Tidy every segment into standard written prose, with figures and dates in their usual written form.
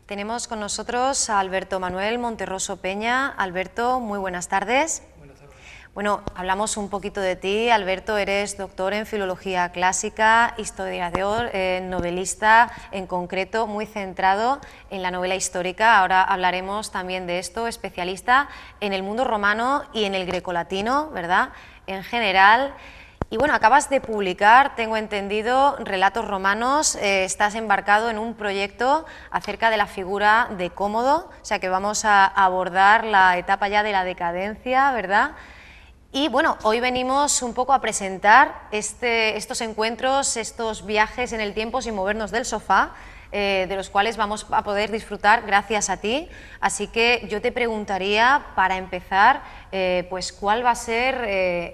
Tenemos con nosotros a Alberto Manuel Monterroso Peña. Alberto, muy buenas tardes. Buenas tardes. Bueno, hablamos un poquito de ti. Alberto, eres doctor en Filología Clásica, historiador, novelista, en concreto muy centrado en la novela histórica. Ahora hablaremos también de esto, especialista en el mundo romano y en el grecolatino, ¿verdad?, en general. Y bueno, acabas de publicar, tengo entendido, Relatos romanos, estás embarcado en un proyecto acerca de la figura de Cómodo, o sea que vamos a abordar la etapa ya de la decadencia, ¿verdad? Y bueno, hoy venimos un poco a presentar estos encuentros, estos viajes en el tiempo sin movernos del sofá, de los cuales vamos a poder disfrutar gracias a ti. Así que yo te preguntaría, para empezar, pues cuál va a ser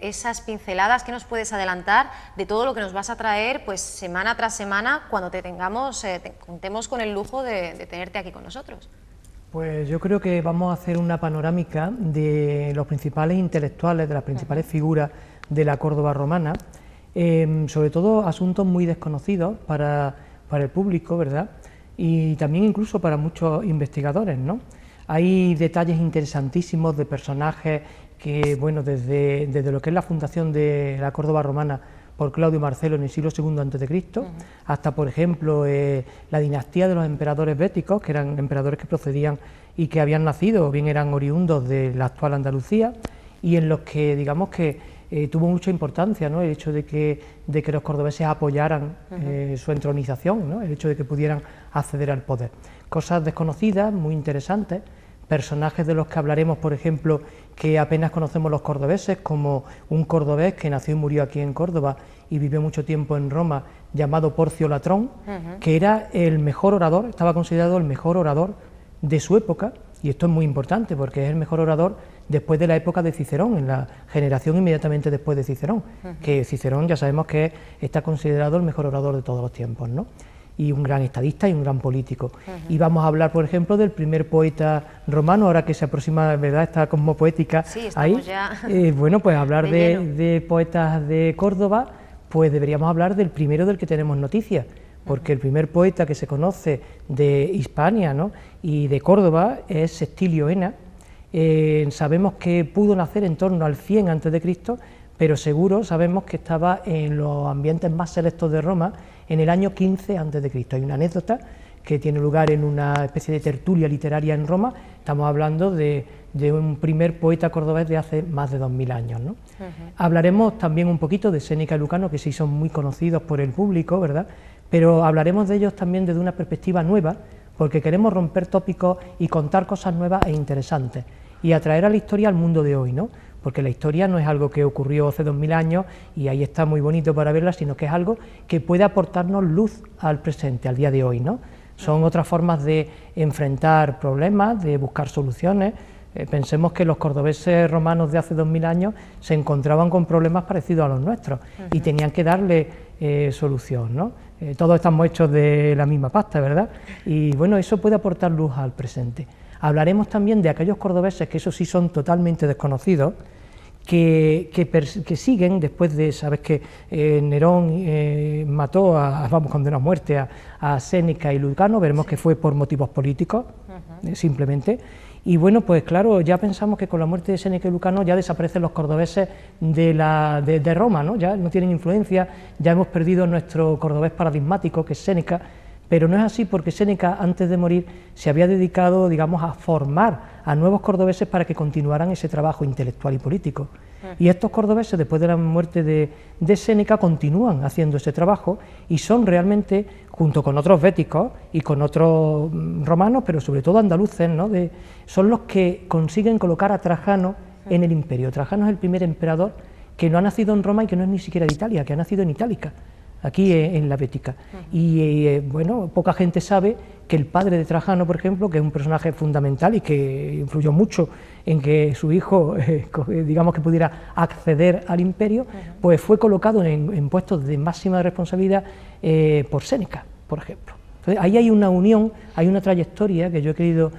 esas pinceladas que nos puedes adelantar de todo lo que nos vas a traer pues semana tras semana cuando te tengamos, contemos con el lujo de tenerte aquí con nosotros. Pues yo creo que vamos a hacer una panorámica de los principales intelectuales, de las principales figuras de la Córdoba romana, sobre todo asuntos muy desconocidos para el público, ¿verdad?, y también incluso para muchos investigadores, ¿no? Hay detalles interesantísimos de personajes que, bueno, desde lo que es la fundación de la Córdoba romana por Claudio Marcelo en el siglo II a.C., hasta, por ejemplo, la dinastía de los emperadores béticos, que eran emperadores que procedían y que habían nacido, o bien eran oriundos de la actual Andalucía, y en los que, digamos que tuvo mucha importancia, ¿no?, el hecho de que los cordobeses apoyaran su entronización, ¿no?, el hecho de que pudieran acceder al poder. Cosas desconocidas, muy interesantes, personajes de los que hablaremos, por ejemplo, que apenas conocemos los cordobeses, como un cordobés que nació y murió aquí en Córdoba y vivió mucho tiempo en Roma, llamado Porcio Latrón, que era el mejor orador, estaba considerado el mejor orador de su época, y esto es muy importante porque es el mejor orador después de la época de Cicerón, en la generación inmediatamente después de Cicerón, que Cicerón ya sabemos que está considerado el mejor orador de todos los tiempos, ¿no?, y un gran estadista y un gran político. Y vamos a hablar, por ejemplo, del primer poeta romano, ahora que se aproxima, ¿verdad?, esta cosmopoética. Sí, estamos ahí. ya Bueno, pues hablar de poetas de Córdoba, pues deberíamos hablar del primero del que tenemos noticias, porque el primer poeta que se conoce de Hispania, ¿no?, y de Córdoba es Sextilio Ena. Sabemos que pudo nacer en torno al 100 a.C., pero seguro sabemos que estaba en los ambientes más selectos de Roma en el año 15 a.C. Hay una anécdota que tiene lugar en una especie de tertulia literaria en Roma. Estamos hablando de un primer poeta cordobés de hace más de 2000 años, ¿no? Hablaremos también un poquito de Séneca y Lucano, que sí son muy conocidos por el público, ¿verdad?, pero hablaremos de ellos también desde una perspectiva nueva, porque queremos romper tópicos y contar cosas nuevas e interesantes, y atraer a la historia al mundo de hoy, ¿no?, porque la historia no es algo que ocurrió hace 2000 años y ahí está muy bonito para verla, sino que es algo que puede aportarnos luz al presente, al día de hoy, ¿no? Son otras formas de enfrentar problemas, de buscar soluciones. Pensemos que los cordobeses romanos de hace 2000 años se encontraban con problemas parecidos a los nuestros y tenían que darle solución, ¿no? Todos estamos hechos de la misma pasta, ¿verdad? Y bueno, eso puede aportar luz al presente. Hablaremos también de aquellos cordobeses que esos sí son totalmente desconocidos, que siguen después de, sabes que Nerón mató, condenó a muerte a Séneca y Lucano, veremos que fue por motivos políticos, simplemente. Y bueno, pues claro, ya pensamos que con la muerte de Séneca y Lucano ya desaparecen los cordobeses de Roma, ¿no? Ya no tienen influencia, ya hemos perdido nuestro cordobés paradigmático, que es Séneca, pero no es así, porque Séneca, antes de morir, se había dedicado, digamos, a formar a nuevos cordobeses para que continuaran ese trabajo intelectual y político. Y estos cordobeses, después de la muerte de Séneca, continúan haciendo ese trabajo y son realmente, junto con otros béticos y con otros romanos, pero sobre todo andaluces, ¿no?, son los que consiguen colocar a Trajano en el imperio. Trajano es el primer emperador que no ha nacido en Roma y que no es ni siquiera de Italia, que ha nacido en Itálica, aquí en la Bética. Y bueno, poca gente sabe que el padre de Trajano, por ejemplo, que es un personaje fundamental y que influyó mucho en que su hijo, digamos, que pudiera acceder al imperio, pues fue colocado en puestos de máxima responsabilidad por Séneca, por ejemplo. Entonces, ahí hay una unión, hay una trayectoria que yo he querido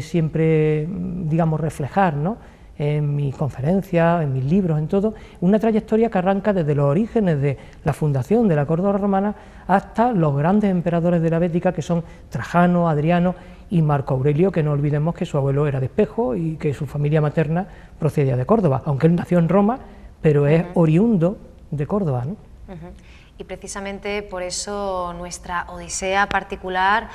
siempre, digamos, reflejar, ¿no?, en mis conferencias, en mis libros, en todo, una trayectoria que arranca desde los orígenes de la fundación de la Córdoba romana hasta los grandes emperadores de la Bética, que son Trajano, Adriano y Marco Aurelio, que no olvidemos que su abuelo era de Espejo y que su familia materna procedía de Córdoba, aunque él nació en Roma, pero es oriundo de Córdoba, ¿no? Y precisamente por eso nuestra odisea particular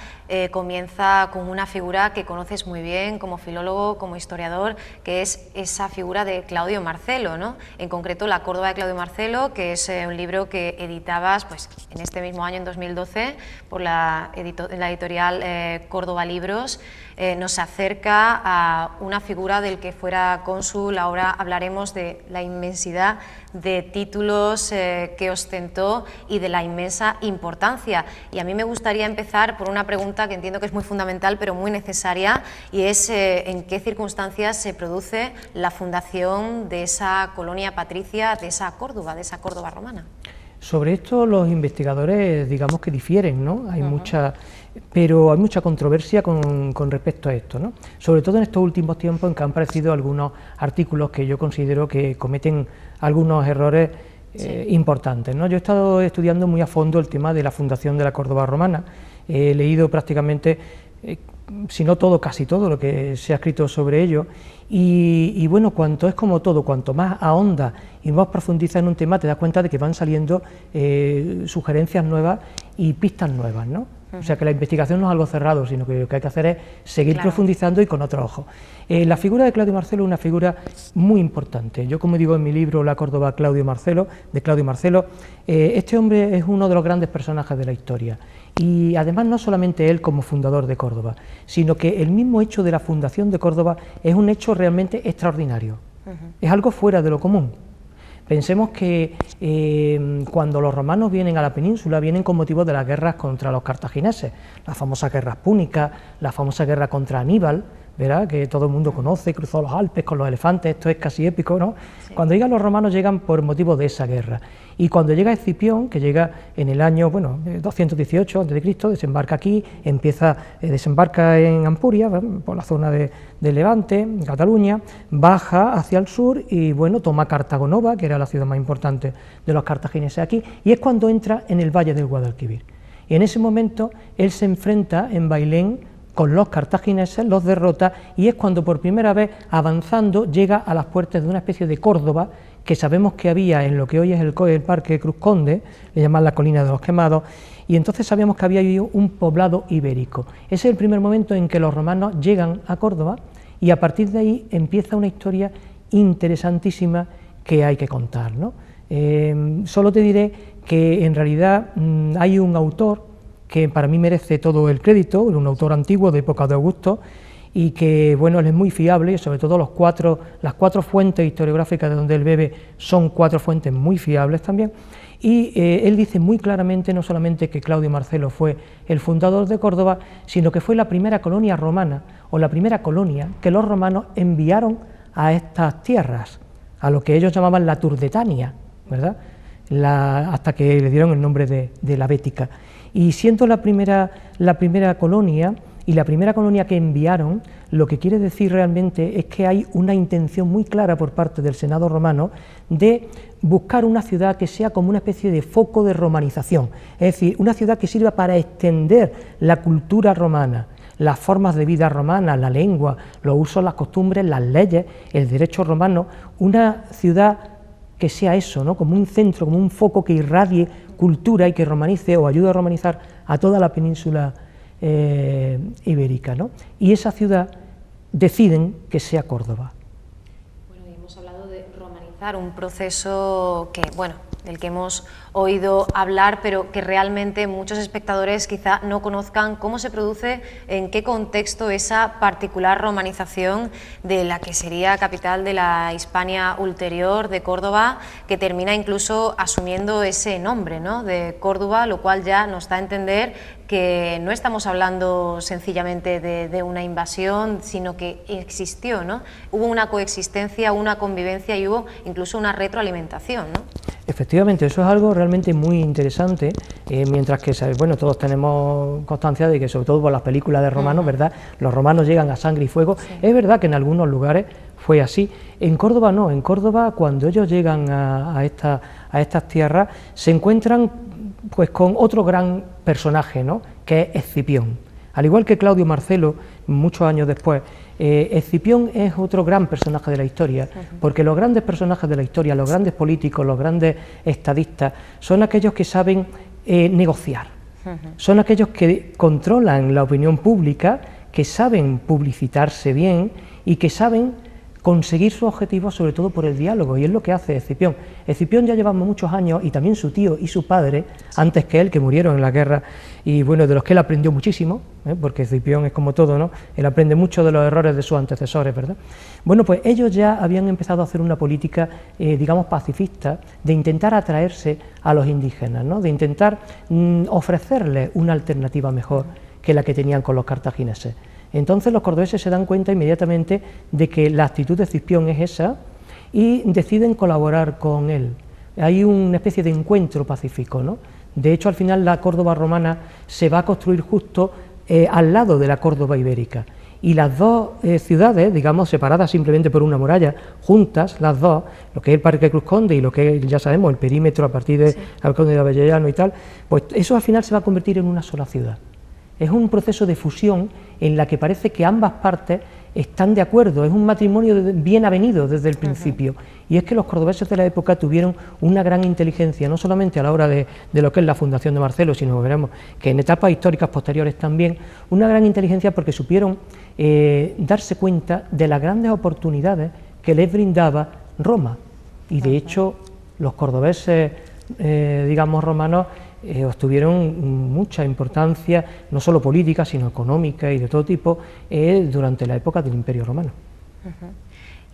comienza con una figura que conoces muy bien como filólogo, como historiador, que es esa figura de Claudio Marcelo, ¿no? En concreto La Córdoba de Claudio Marcelo, que es un libro que editabas pues, en este mismo año, en 2012, por la editorial Córdoba Libros. Nos acerca a una figura del que fuera cónsul. Ahora hablaremos de la inmensidad de títulos que ostentó y de la inmensa importancia. Y a mí me gustaría empezar por una pregunta que entiendo que es muy fundamental pero muy necesaria, y es en qué circunstancias se produce la fundación de esa colonia patricia, de esa Córdoba romana. Sobre esto los investigadores, digamos que difieren, ¿no? Hay mucha controversia con respecto a esto, ¿no? Sobre todo en estos últimos tiempos en que han aparecido algunos artículos que yo considero que cometen algunos errores importantes, ¿no? Yo he estado estudiando muy a fondo el tema de la fundación de la Córdoba romana, he leído prácticamente, si no todo, casi todo lo que se ha escrito sobre ello, y bueno, cuanto es como todo, cuanto más ahonda y más profundiza en un tema, te das cuenta de que van saliendo sugerencias nuevas y pistas nuevas, ¿no? O sea que la investigación no es algo cerrado, sino que lo que hay que hacer es seguir profundizando y con otro ojo. La figura de Claudio Marcelo es una figura muy importante. Yo, como digo en mi libro La Córdoba de Claudio Marcelo, este hombre es uno de los grandes personajes de la historia. Y además no solamente él como fundador de Córdoba, sino que el mismo hecho de la fundación de Córdoba es un hecho realmente extraordinario. Es algo fuera de lo común. Pensemos que cuando los romanos vienen a la península, vienen con motivo de las guerras contra los cartagineses, las famosas guerras púnicas, la famosa guerra contra Aníbal, ¿verdad?, que todo el mundo conoce, cruzó los Alpes con los elefantes, esto es casi épico, ¿no? Sí. Cuando llegan los romanos llegan por motivo de esa guerra, y cuando llega Escipión, que llega en el año 218 a.C., desembarca aquí, desembarca en Ampuria, por la zona de Levante, en Cataluña, baja hacia el sur y bueno, toma Cartago Nova, que era la ciudad más importante de los cartagineses aquí, y es cuando entra en el valle del Guadalquivir. Y en ese momento él se enfrenta en Bailén con los cartagineses, los derrota, y es cuando por primera vez, avanzando, llega a las puertas de una especie de Córdoba que sabemos que había en lo que hoy es el Parque Cruz Conde, le llaman la Colina de los Quemados, y entonces sabíamos que había ahí un poblado ibérico. Ese es el primer momento en que los romanos llegan a Córdoba, y a partir de ahí empieza una historia interesantísima que hay que contar, ¿no? Solo te diré que en realidad hay un autor que para mí merece todo el crédito, un autor antiguo de época de Augusto, y que bueno, él es muy fiable, y sobre todo las cuatro fuentes historiográficas de donde él bebe son 4 fuentes muy fiables también, y él dice muy claramente no solamente que Claudio Marcelo fue el fundador de Córdoba, sino que fue la primera colonia romana, o la primera colonia que los romanos enviaron a estas tierras, a lo que ellos llamaban la Turdetania, ¿verdad?, hasta que le dieron el nombre de la Bética. Y siendo la primera colonia, y la primera colonia que enviaron, lo que quiere decir realmente es que hay una intención muy clara por parte del Senado romano de buscar una ciudad que sea como una especie de foco de romanización, es decir, una ciudad que sirva para extender la cultura romana, las formas de vida romanas, la lengua, los usos, las costumbres, las leyes, el derecho romano, una ciudad que sea eso, ¿no?, como un centro, como un foco que irradie cultura y que romanice o ayude a romanizar a toda la península ibérica, ¿no? Y esa ciudad deciden que sea Córdoba. Bueno, y hemos hablado de romanizar, un proceso que, bueno, del que hemos oído hablar, pero que realmente muchos espectadores quizá no conozcan cómo se produce, en qué contexto esa particular romanización de la que sería capital de la Hispania ulterior, de Córdoba, que termina incluso asumiendo ese nombre, ¿no?, de Córdoba, lo cual ya nos da a entender que no estamos hablando sencillamente de una invasión, sino que existió, ¿no? Hubo una coexistencia, una convivencia y hubo incluso una retroalimentación, ¿no? Efectivamente, eso es algo realmente muy interesante, mientras que, bueno, todos tenemos constancia de que, sobre todo por las películas de romanos, ¿verdad?, los romanos llegan a sangre y fuego. Sí. Es verdad que en algunos lugares fue así. En Córdoba no, en Córdoba cuando ellos llegan a estas tierras se encuentran pues con otro gran personaje, ¿no?, que es Escipión. Al igual que Claudio Marcelo, muchos años después, Escipión es otro gran personaje de la historia, porque los grandes personajes de la historia, los grandes políticos, los grandes estadistas, son aquellos que saben negociar, son aquellos que controlan la opinión pública, que saben publicitarse bien y que saben conseguir sus objetivos sobre todo por el diálogo, y es lo que hace Escipión. Escipión ya llevamos muchos años, y también su tío y su padre, antes que él, que murieron en la guerra, y bueno, de los que él aprendió muchísimo, porque Escipión es como todo, ¿no?, él aprende mucho de los errores de sus antecesores, ¿verdad? Bueno, pues ellos ya habían empezado a hacer una política, digamos, pacifista, de intentar atraerse a los indígenas, ¿no?, de intentar ofrecerles una alternativa mejor que la que tenían con los cartagineses. Entonces los cordobeses se dan cuenta inmediatamente de que la actitud de Escipión es esa y deciden colaborar con él. Hay una especie de encuentro pacífico, ¿no? De hecho, al final la Córdoba romana se va a construir justo al lado de la Córdoba ibérica, y las dos ciudades, digamos, separadas simplemente por una muralla, juntas las dos, lo que es el Parque Cruz Conde y lo que es, ya sabemos, el perímetro a partir de Alconde de Avellano y tal, pues eso al final se va a convertir en una sola ciudad. Es un proceso de fusión en la que parece que ambas partes están de acuerdo, es un matrimonio bien avenido desde el principio, y es que los cordobeses de la época tuvieron una gran inteligencia, no solamente a la hora de lo que es la fundación de Marcelo, sino veremos que en etapas históricas posteriores también, una gran inteligencia porque supieron darse cuenta de las grandes oportunidades que les brindaba Roma, y de hecho los cordobeses, digamos, romanos, obtuvieron mucha importancia, no solo política, sino económica y de todo tipo, durante la época del Imperio Romano.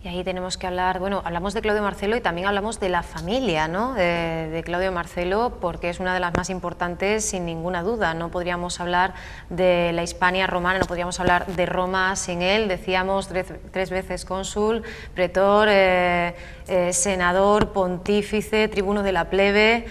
Y ahí tenemos que hablar, bueno, hablamos de Claudio Marcelo y también hablamos de la familia, ¿no?, de Claudio Marcelo, porque es una de las más importantes sin ninguna duda. No podríamos hablar de la Hispania romana, no podríamos hablar de Roma sin él. Decíamos tres veces cónsul, pretor, senador, pontífice, tribuno de la plebe,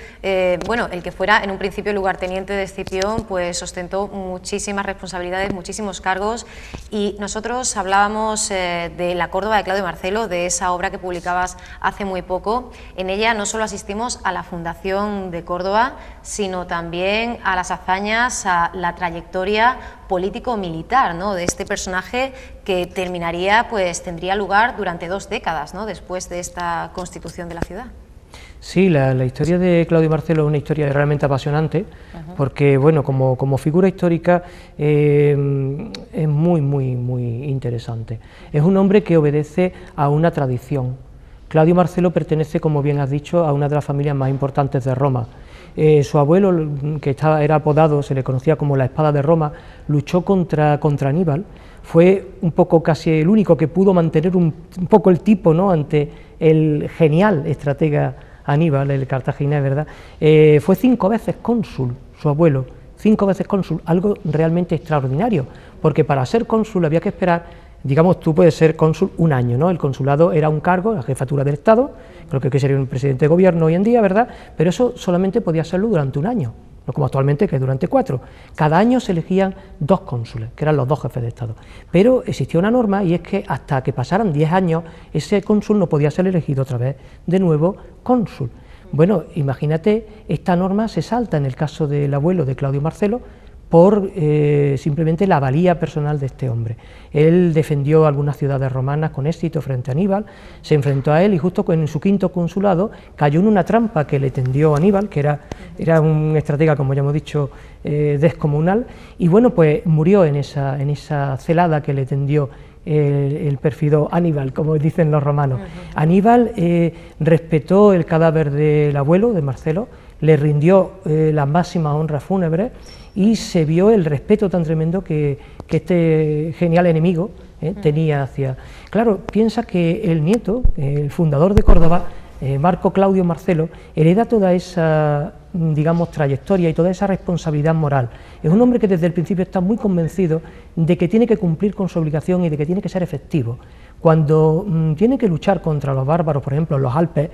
bueno, el que fuera en un principio lugarteniente de Escipión, pues ostentó muchísimas responsabilidades, muchísimos cargos, y nosotros hablábamos de la Córdoba de Claudio Marcelo, de esa obra que publicabas hace muy poco. En ella no solo asistimos a la fundación de Córdoba, sino también a las hazañas, a la trayectoria político-militar, ¿no?, de este personaje que terminaría, pues tendría lugar durante 2 décadas, ¿no?, después de esta constitución de la ciudad. Sí, la historia de Claudio Marcelo es una historia realmente apasionante, porque, bueno, como figura histórica es muy interesante. Es un hombre que obedece a una tradición. Claudio Marcelo pertenece, como bien has dicho, a una de las familias más importantes de Roma. Su abuelo, que era apodado, se le conocía como la Espada de Roma, luchó contra Aníbal. Fue un poco casi el único que pudo mantener un poco el tipo, ¿no?, ante el genial estratega Aníbal, el cartaginés, ¿verdad? Fue 5 veces cónsul, su abuelo, 5 veces cónsul, algo realmente extraordinario, porque para ser cónsul había que esperar, digamos, tú puedes ser cónsul 1 año, ¿no? El consulado era un cargo, la jefatura del Estado, creo que sería un presidente de gobierno hoy en día, ¿verdad? Pero eso solamente podía serlo durante 1 año, no como actualmente, que es durante 4. Cada año se elegían 2 cónsules, que eran los 2 jefes de Estado. Pero existía una norma, y es que hasta que pasaran 10 años, ese cónsul no podía ser elegido otra vez de nuevo cónsul. Bueno, imagínate, esta norma se salta en el caso del abuelo de Claudio Marcelo, por simplemente la valía personal de este hombre. Él defendió algunas ciudades romanas con éxito frente a Aníbal, se enfrentó a él y justo en su 5º consulado cayó en una trampa que le tendió Aníbal, que era un estratega, como ya hemos dicho, descomunal, y bueno, pues murió en esa celada que le tendió el pérfido Aníbal, como dicen los romanos. Aníbal respetó el cadáver del abuelo, de Marcelo, le rindió las máximas honras fúnebres, y se vio el respeto tan tremendo que este genial enemigo tenía hacia... Claro, piensa que el nieto, el fundador de Córdoba, Marco Claudio Marcelo, hereda toda esa, digamos, trayectoria y toda esa responsabilidad moral. Es un hombre que desde el principio está muy convencido de que tiene que cumplir con su obligación y de que tiene que ser efectivo. Cuando tiene que luchar contra los bárbaros, por ejemplo, en los Alpes,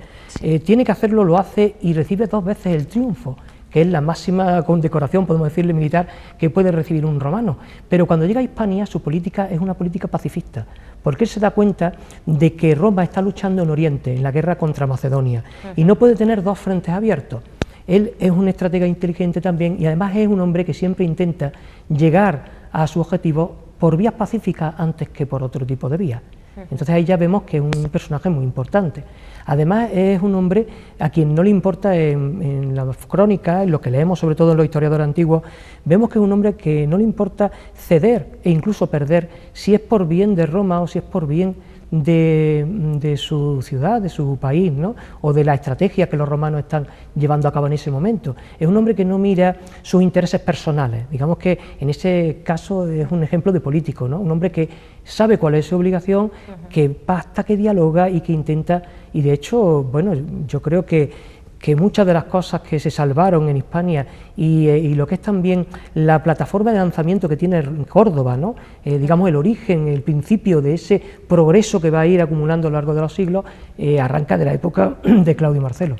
tiene que hacerlo, lo hace y recibe 2 veces el triunfo. que es la máxima condecoración, podemos decirle, militar, que puede recibir un romano. Pero cuando llega a Hispania, su política es una política pacifista, porque él se da cuenta de que Roma está luchando en Oriente, en la guerra contra Macedonia, y no puede tener dos frentes abiertos. Él es un estratega inteligente también, y además es un hombre que siempre intenta llegar a su objetivo por vías pacíficas antes que por otro tipo de vías. Entonces ahí ya vemos que es un personaje muy importante. Además es un hombre a quien no le importa en las crónicas, en lo que leemos sobre todo en los historiadores antiguos, vemos que es un hombre que no le importa ceder e incluso perder, si es por bien de Roma o si es por bien de su ciudad, de su país, ¿no? O de la estrategia que los romanos están llevando a cabo en ese momento. Es un hombre que no mira sus intereses personales, digamos que en ese caso es un ejemplo de político, ¿no? Un hombre que sabe cuál es su obligación, que pacta, que dialoga y que intenta, y de hecho, bueno, yo creo que muchas de las cosas que se salvaron en Hispania y lo que es también la plataforma de lanzamiento que tiene Córdoba, ¿no? Digamos el origen, el principio de ese progreso que va a ir acumulando a lo largo de los siglos, arranca de la época de Claudio Marcelo.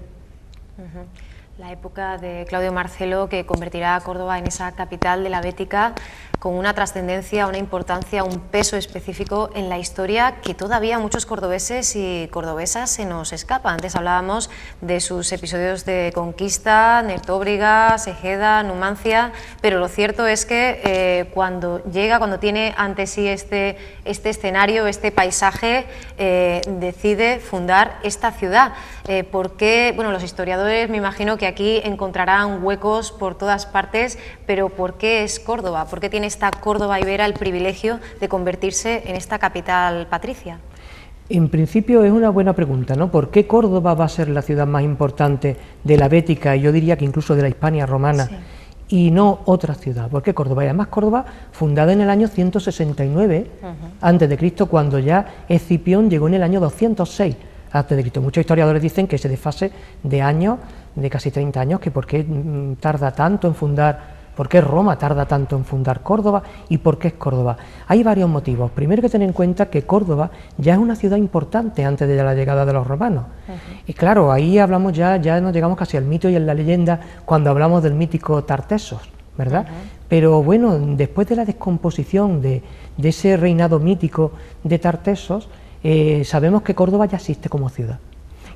La época de Claudio Marcelo, que convertirá a Córdoba en esa capital de la Bética con una trascendencia, una importancia, un peso específico en la historia que todavía muchos cordobeses y cordobesas se nos escapa. Antes hablábamos de sus episodios de conquista, Nertóbriga, Segeda, Numancia, pero lo cierto es que cuando tiene ante sí este escenario, este paisaje, decide fundar esta ciudad. Porque, bueno, los historiadores me imagino que aquí encontrarán huecos por todas partes, pero ¿por qué es Córdoba? ¿Por qué tiene esta Córdoba ibera el privilegio de convertirse en esta capital patricia? En principio es una buena pregunta, ¿no? ¿Por qué Córdoba va a ser la ciudad más importante de la Bética y yo diría que incluso de la Hispania romana? Sí. Y no otra ciudad? ¿Por qué Córdoba? Y además Córdoba, fundada en el año 169 a.C., cuando ya Escipión llegó en el año 206 a.C. Muchos historiadores dicen que ese desfase de años, de casi 30 años, que por qué tarda tanto en fundar, por qué Roma tarda tanto en fundar Córdoba y por qué es Córdoba. Hay varios motivos. Primero, que tener en cuenta que Córdoba ya es una ciudad importante antes de la llegada de los romanos. Y claro, ahí hablamos ya nos llegamos casi al mito y a la leyenda cuando hablamos del mítico Tartessos, ¿verdad? Pero bueno, después de la descomposición de ese reinado mítico de Tartessos, sabemos que Córdoba ya existe como ciudad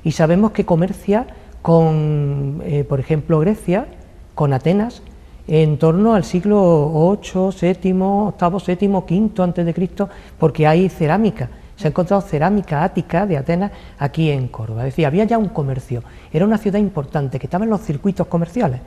y sabemos que comercia con, por ejemplo, Grecia, con Atenas, en torno al siglo VIII, VII, VIII, VII, V antes de Cristo, porque hay cerámica. Se ha encontrado cerámica ática de Atenas aquí en Córdoba. Es decir, había ya un comercio, era una ciudad importante que estaba en los circuitos comerciales.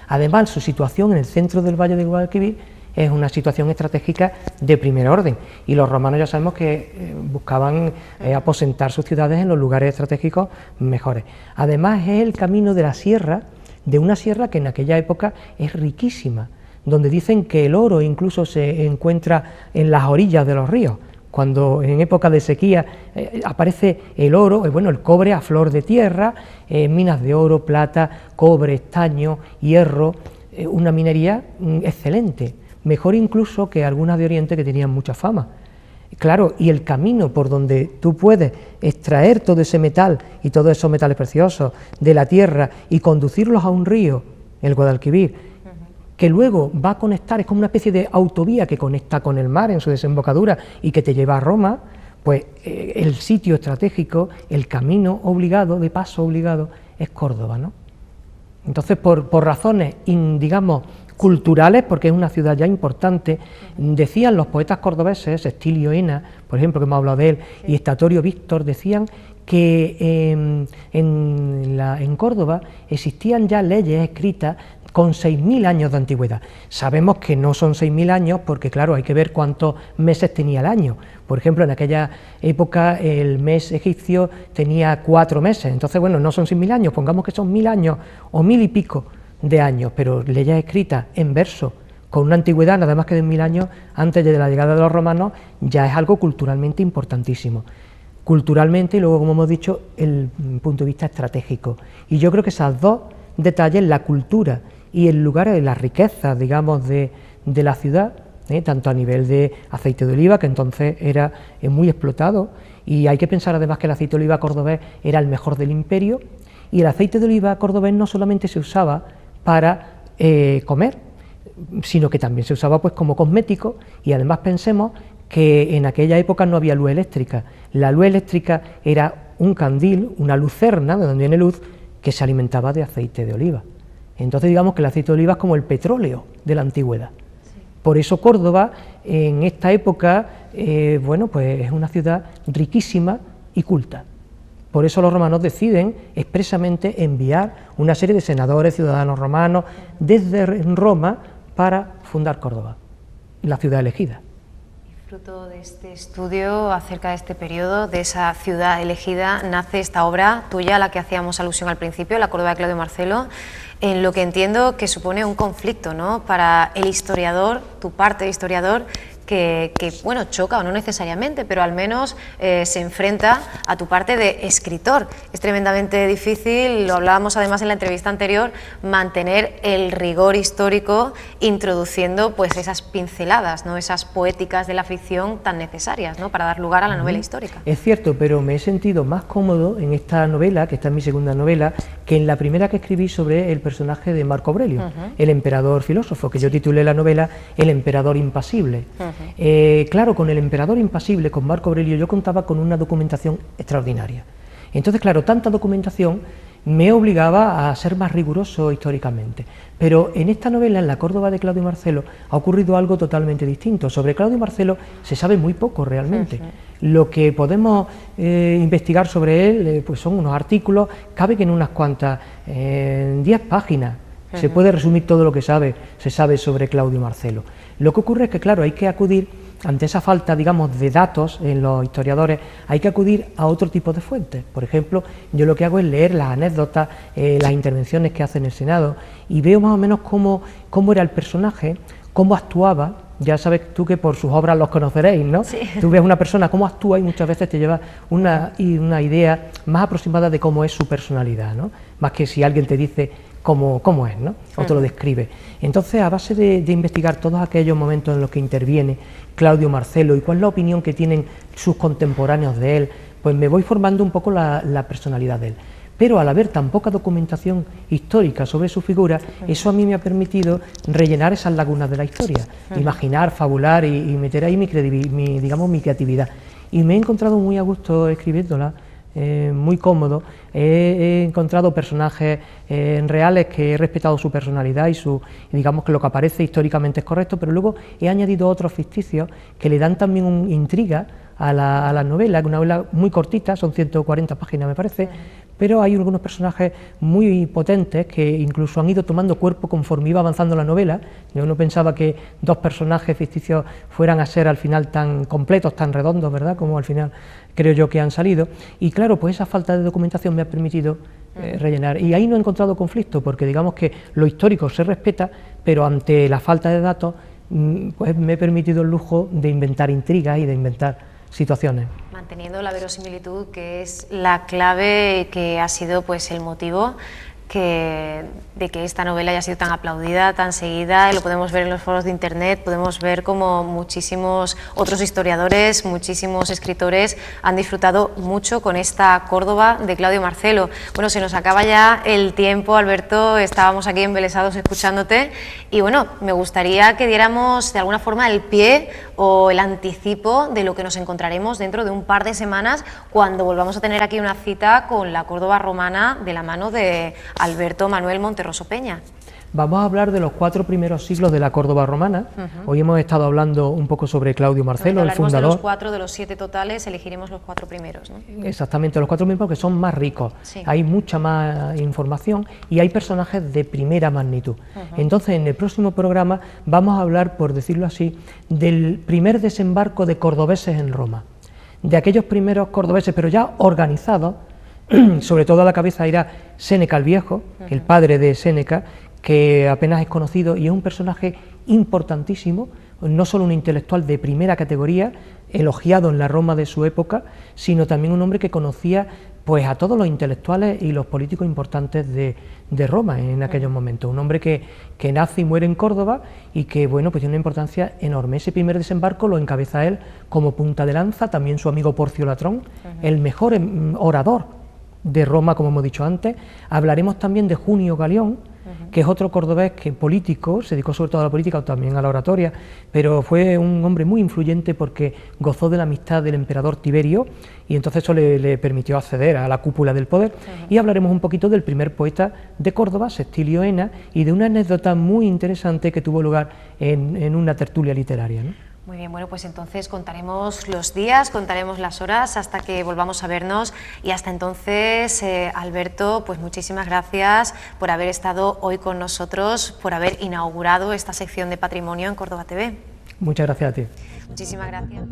Además, su situación en el centro del Valle del Guadalquivir es una situación estratégica de primer orden, y los romanos ya sabemos que buscaban aposentar sus ciudades en los lugares estratégicos mejores. Además es el camino de la sierra, de una sierra que en aquella época es riquísima, donde dicen que el oro incluso se encuentra en las orillas de los ríos. Cuando en época de sequía aparece el oro, bueno, el cobre a flor de tierra, minas de oro, plata, cobre, estaño, hierro, una minería excelente, mejor incluso que algunas de Oriente que tenían mucha fama. Claro, y el camino por donde tú puedes extraer todo ese metal y todos esos metales preciosos de la tierra y conducirlos a un río, el Guadalquivir, que luego va a conectar, es como una especie de autovía que conecta con el mar en su desembocadura y que te lleva a Roma, pues el sitio estratégico, el camino obligado, de paso obligado, es Córdoba, ¿no? Entonces, por razones, digamos, culturales, porque es una ciudad ya importante, decían los poetas cordobeses, Estilio Ena, por ejemplo, que hemos hablado de él, y Estatorio Víctor, decían que en Córdoba existían ya leyes escritas con 6.000 años de antigüedad. Sabemos que no son 6.000 años porque, claro, hay que ver cuántos meses tenía el año. Por ejemplo, en aquella época el mes egipcio tenía 4 meses, entonces, bueno, no son 6.000 años, pongamos que son 1.000 años o 1.000 y pico de años, pero leyes escritas en verso, con una antigüedad nada más que de 1.000 años antes de la llegada de los romanos, ya es algo culturalmente importantísimo. Culturalmente y luego, como hemos dicho, el punto de vista estratégico. Y yo creo que esos dos detalles, la cultura y el lugar de las riquezas, digamos, de la ciudad, tanto a nivel de aceite de oliva, que entonces era muy explotado, y hay que pensar además que el aceite de oliva cordobés era el mejor del imperio, y el aceite de oliva cordobés no solamente se usaba para comer, sino que también se usaba pues como cosmético, y además pensemos que en aquella época no había luz eléctrica. La luz eléctrica era un candil, una lucerna, de donde viene luz, que se alimentaba de aceite de oliva. Entonces digamos que el aceite de oliva es como el petróleo de la antigüedad. Sí. Por eso Córdoba en esta época, bueno, pues es una ciudad riquísima y culta. Por eso los romanos deciden expresamente enviar una serie de senadores, ciudadanos romanos, desde Roma para fundar Córdoba, la ciudad elegida. Fruto de este estudio acerca de este periodo, de esa ciudad elegida, nace esta obra tuya, a la que hacíamos alusión al principio, La Córdoba de Claudio Marcelo, en lo que entiendo que supone un conflicto, ¿no?, para el historiador, tu parte de historiador, que bueno, choca o no necesariamente, pero al menos se enfrenta a tu parte de escritor. Es tremendamente difícil, lo hablábamos además en la entrevista anterior, mantener el rigor histórico introduciendo pues esas pinceladas, ¿no?, esas poéticas de la ficción tan necesarias, ¿no?, para dar lugar a la novela histórica. Es cierto, pero me he sentido más cómodo en esta novela, que esta es mi segunda novela, que en la primera que escribí sobre el personaje de Marco Aurelio, el emperador filósofo, que yo titulé la novela El emperador impasible. Claro, con el emperador impasible, con Marco Aurelio, yo contaba con una documentación extraordinaria. Entonces, claro, tanta documentación me obligaba a ser más riguroso históricamente. Pero en esta novela, en La Córdoba de Claudio Marcelo, ha ocurrido algo totalmente distinto. Sobre Claudio Marcelo se sabe muy poco realmente. Lo que podemos investigar sobre él pues son unos artículos, cabe que en unas cuantas, 10 páginas. Se puede resumir todo lo que se sabe sobre Claudio Marcelo. Lo que ocurre es que, claro, hay que acudir, ante esa falta, digamos, de datos en los historiadores, hay que acudir a otro tipo de fuentes. Por ejemplo, yo lo que hago es leer las anécdotas, las intervenciones que hace en el Senado, y veo más o menos cómo era el personaje, cómo actuaba. Ya sabes tú que por sus obras los conoceréis, ¿no? Sí. Tú ves una persona cómo actúa y muchas veces te lleva una idea más aproximada de cómo es su personalidad, ¿no? Más que si alguien te dice cómo es, ¿no?, o te lo describe. Entonces, a base de investigar todos aquellos momentos en los que interviene Claudio Marcelo y cuál es la opinión que tienen sus contemporáneos de él, pues me voy formando un poco la personalidad de él. Pero al haber tan poca documentación histórica sobre su figura, eso a mí me ha permitido rellenar esas lagunas de la historia, imaginar, fabular y meter ahí mi creatividad. Y me he encontrado muy a gusto escribiéndola, muy cómodo. He encontrado personajes reales que he respetado su personalidad y digamos que lo que aparece históricamente es correcto, pero luego he añadido otros ficticios que le dan también una intriga a la novela, que es una novela muy cortita, son 140 páginas me parece, pero hay algunos personajes muy potentes que incluso han ido tomando cuerpo conforme iba avanzando la novela. Yo no pensaba que dos personajes ficticios fueran a ser al final tan completos, tan redondos, ¿verdad?, como al final creo yo que han salido. Y claro, pues esa falta de documentación me ha permitido rellenar. Y ahí no he encontrado conflicto, porque digamos que lo histórico se respeta, pero ante la falta de datos, pues me he permitido el lujo de inventar intrigas y de inventar situaciones. Manteniendo la verosimilitud, que es la clave, que ha sido pues el motivo de que esta novela haya sido tan aplaudida, tan seguida, y lo podemos ver en los foros de internet, podemos ver como muchísimos otros historiadores, muchísimos escritores han disfrutado mucho con esta Córdoba de Claudio Marcelo. Bueno, se nos acaba ya el tiempo, Alberto, estábamos aquí embelesados escuchándote, y bueno, me gustaría que diéramos de alguna forma el pie o el anticipo de lo que nos encontraremos dentro de un par de semanas, cuando volvamos a tener aquí una cita con la Córdoba romana de la mano de Alberto Manuel Monterroso Peña. Vamos a hablar de los 4 primeros siglos de la Córdoba romana. Hoy hemos estado hablando un poco sobre Claudio Marcelo, el fundador. De los 4, de los 7 totales, elegiremos los 4 primeros, ¿no? Exactamente, los 4 primeros que son más ricos, sí. Hay mucha más información y hay personajes de primera magnitud. Entonces, en el próximo programa vamos a hablar, por decirlo así, del primer desembarco de cordobeses en Roma, de aquellos primeros cordobeses, pero ya organizados. Sobre todo a la cabeza irá Séneca el Viejo, el padre de Séneca, que apenas es conocido y es un personaje importantísimo, no solo un intelectual de primera categoría, elogiado en la Roma de su época, sino también un hombre que conocía pues a todos los intelectuales y los políticos importantes de Roma en aquellos momentos. Un hombre que nace y muere en Córdoba y que bueno, pues tiene una importancia enorme. Ese primer desembarco lo encabeza él como punta de lanza, también su amigo Porcio Latrón, el mejor orador de Roma, como hemos dicho antes. Hablaremos también de Junio Galión, que es otro cordobés que político, se dedicó sobre todo a la política, también a la oratoria, pero fue un hombre muy influyente porque gozó de la amistad del emperador Tiberio y entonces eso le permitió acceder a la cúpula del poder. Y hablaremos un poquito del primer poeta de Córdoba, Sextilio Ena, y de una anécdota muy interesante que tuvo lugar en una tertulia literaria, ¿no? Muy bien, bueno, pues entonces contaremos los días, contaremos las horas hasta que volvamos a vernos y hasta entonces, Alberto, pues muchísimas gracias por haber estado hoy con nosotros, por haber inaugurado esta sección de Patrimonio en Córdoba TV. Muchas gracias a ti. Muchísimas gracias.